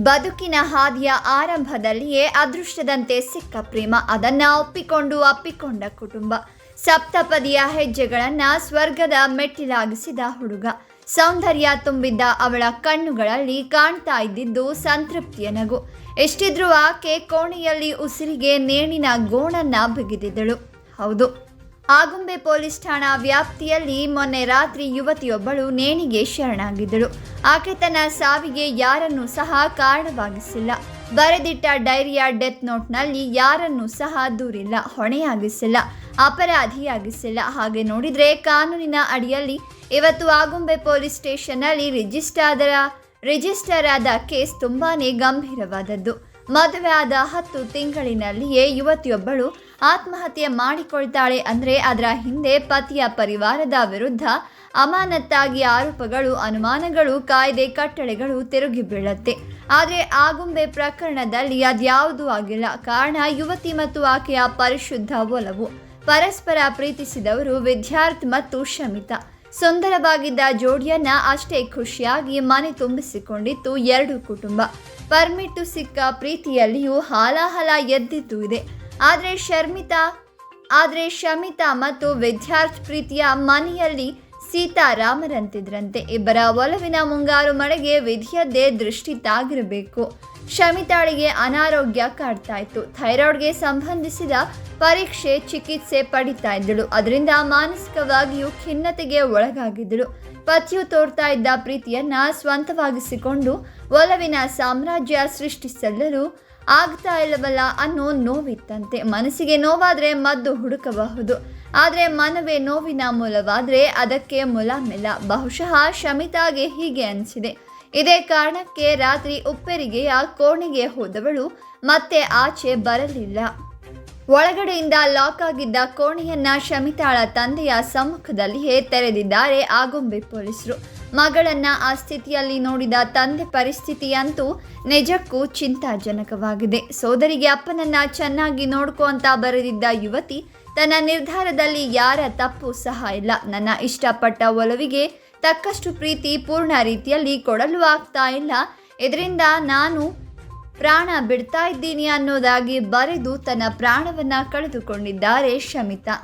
ಬದುಕಿನ ಹಾದಿಯ ಆರಂಭದಲ್ಲಿಯೇ ಅದೃಷ್ಟದಂತೆ ಸಿಕ್ಕ ಪ್ರೇಮ, ಅದನ್ನು ಅಪ್ಪಿಕೊಂಡ ಕುಟುಂಬ, ಸಪ್ತಪದಿಯ ಹೆಜ್ಜೆಗಳನ್ನು ಸ್ವರ್ಗದ ಮೆಟ್ಟಿಲಾಗಿಸಿದ ಹುಡುಗ, ಸೌಂದರ್ಯ ತುಂಬಿದ್ದ ಅವಳ ಕಣ್ಣುಗಳಲ್ಲಿ ಕಾಣ್ತಾ ಇದ್ದಿದ್ದು ಸಂತೃಪ್ತಿಯ ನಗು. ಎಷ್ಟಿದ್ರೂ ಆಕೆ ಕೋಣೆಯಲ್ಲಿ ಉಸಿರಿಗೆ ನೇಣಿನ ಗೋಣನ್ನ ಬಿಗಿದಿದ್ದಳು. ಹೌದು, ಆಗುಂಬೆ ಪೊಲೀಸ್ ಠಾಣಾ ವ್ಯಾಪ್ತಿಯಲ್ಲಿ ಮೊನ್ನೆ ರಾತ್ರಿ ಯುವತಿಯೊಬ್ಬಳು ನೇಣಿಗೆ ಶರಣಾಗಿದ್ದಳು. ಆಕೆ ತನ್ನ ಸಾವಿಗೆ ಯಾರನ್ನೂ ಸಹ ಕಾರಣವಾಗಿಸಿಲ್ಲ. ಬರೆದಿಟ್ಟ ಡೈರಿಯ ಡೆತ್ ನೋಟ್ನಲ್ಲಿ ಯಾರನ್ನೂ ಸಹ ದೂರಿಲ್ಲ, ಹೊಣೆಯಾಗಿಸಿಲ್ಲ, ಅಪರಾಧಿಯಾಗಿಸಿಲ್ಲ. ಹಾಗೆ ನೋಡಿದರೆ ಕಾನೂನಿನ ಅಡಿಯಲ್ಲಿ ಇವತ್ತು ಆಗುಂಬೆ ಪೊಲೀಸ್ ಸ್ಟೇಷನ್ನಲ್ಲಿ ರಿಜಿಸ್ಟರ್ ಆದ ಕೇಸ್ ತುಂಬಾನೇ ಗಂಭೀರವಾದದ್ದು. ಮದುವೆ ಆದ 10 ತಿಂಗಳಿನಲ್ಲಿಯೇ ಯುವತಿಯೊಬ್ಬಳು ಆತ್ಮಹತ್ಯೆ ಮಾಡಿಕೊಳ್ತಾಳೆ ಅಂದರೆ ಅದರ ಹಿಂದೆ ಪತಿಯ ಪರಿವಾರದ ವಿರುದ್ಧ ಅಮಾನತ್ತಾಗಿ ಆರೋಪಗಳು, ಅನುಮಾನಗಳು, ಕಾಯ್ದೆ ಕಟ್ಟಳೆಗಳು ತಿರುಗಿ ಬೀಳತ್ತೆ. ಆದರೆ ಆಗುಂಬೆ ಪ್ರಕರಣದಲ್ಲಿ ಅದ್ಯಾವುದೂ ಆಗಿಲ್ಲ. ಕಾರಣ ಯುವತಿ ಮತ್ತು ಆಕೆಯ ಪರಿಶುದ್ಧ ಒಲವು. ಪರಸ್ಪರ ಪ್ರೀತಿಸಿದವರು ವಿದ್ಯಾರ್ಥ್ ಮತ್ತು ಶಮಿತಾ. ಸುಂದರವಾಗಿದ್ದ ಜೋಡಿಯನ್ನ ಅಷ್ಟೇ ಖುಷಿಯಾಗಿ ಮನೆ ತುಂಬಿಸಿಕೊಂಡಿತ್ತು ಎರಡು ಕುಟುಂಬ. ಪರ್ಮಿಟ್ಟು ಸಿಕ್ಕ ಪ್ರೀತಿಯಲ್ಲಿಯೂ ಹಾಲಾಹಲ ಎದ್ದಿದ್ದು ಇದೆ. ಆದರೆ ಶಮಿತಾ ಮತ್ತು ವಿದ್ಯಾರ್ಥ್ ಪ್ರೀತಿಯ ಮನೆಯಲ್ಲಿ ಸೀತಾರಾಮರಂತಿದ್ರಂತೆ. ಇಬ್ಬರ ಒಲವಿನ ಮುಂಗಾರು ಮಳೆಗೆ ವಿಧಿಯದ್ದೇ ದೃಷ್ಟಿ ತಾಗಿರಬೇಕು. ಶಮಿತಾಳಿಗೆ ಅನಾರೋಗ್ಯ ಕಾಡ್ತಾ ಇತ್ತು. ಥೈರಾಯ್ಡ್ಗೆ ಸಂಬಂಧಿಸಿದ ಪರೀಕ್ಷೆ ಚಿಕಿತ್ಸೆ ಪಡಿತಾ ಇದ್ದಳು. ಅದರಿಂದ ಮಾನಸಿಕವಾಗಿಯೂ ಖಿನ್ನತೆಗೆ ಒಳಗಾಗಿದ್ದಳು. ಪತಿಯು ತೋರ್ತಾ ಇದ್ದ ಪ್ರೀತಿಯನ್ನ ಸ್ವಂತವಾಗಿಸಿಕೊಂಡು ಒಲವಿನ ಸಾಮ್ರಾಜ್ಯ ಸೃಷ್ಟಿಸಲು ಆಗ್ತಾ ಇಲ್ಲವಲ್ಲ ಅನ್ನೋ ನೋವಿತ್ತಂತೆ. ಮನಸ್ಸಿಗೆ ನೋವಾದರೆ ಮದ್ದು ಹುಡುಕಬಹುದು, ಆದರೆ ಮನವೇ ನೋವಿನ ಮೂಲವಾದರೆ ಅದಕ್ಕೆ ಮುಲಾಮಿಲ್ಲ. ಬಹುಶಃ ಶಮಿತಾಗೆ ಹೀಗೆ ಅನಿಸಿದೆ. ಇದೇ ಕಾರಣಕ್ಕೆ ರಾತ್ರಿ ಉಪ್ಪೆರಿಗೆಯ ಕೋಣೆಗೆ ಹೋದವಳು ಮತ್ತೆ ಆಚೆ ಬರಲಿಲ್ಲ. ಒಳಗಡೆಯಿಂದ ಲಾಕ್ ಆಗಿದ್ದ ಕೋಣೆಯನ್ನ ಶಮಿತಾಳ ತಂದೆಯ ಸಮ್ಮುಖದಲ್ಲಿಯೇ ತೆರೆದಿದ್ದಾರೆ ಆಗುಂಬೆ ಪೊಲೀಸರು. ಮಗಳನ್ನ ಆ ಸ್ಥಿತಿಯಲ್ಲಿ ನೋಡಿದ ತಂದೆ ಪರಿಸ್ಥಿತಿ ಅಂತೂ ನಿಜಕ್ಕೂ ಚಿಂತಾಜನಕವಾಗಿದೆ. ಸೋದರಿಗೆ ಅಪ್ಪನನ್ನ ಚೆನ್ನಾಗಿ ನೋಡ್ಕೋ ಅಂತ ಬರೆದಿದ್ದ ಯುವತಿ ತನ್ನ ನಿರ್ಧಾರದಲ್ಲಿ ಯಾರ ತಪ್ಪು ಸಹ ಇಲ್ಲ. ನನ್ನ ಇಷ್ಟಪಟ್ಟ ಒಲವಿಗೆ ತಕ್ಕಷ್ಟು ಪ್ರೀತಿ ಪೂರ್ಣ ರೀತಿಯಲ್ಲಿ ಕೊಡಲು ಆಗ್ತಾ ಇಲ್ಲ, ಇದರಿಂದ ನಾನು ಪ್ರಾಣ ಬಿಡ್ತಾ ಇದ್ದೀನಿ ಅನ್ನೋದಾಗಿ ಬರೆದು ತನ್ನ ಪ್ರಾಣವನ್ನ ಕಳೆದುಕೊಂಡಿದ್ದಾರೆ ಶಮಿತಾ.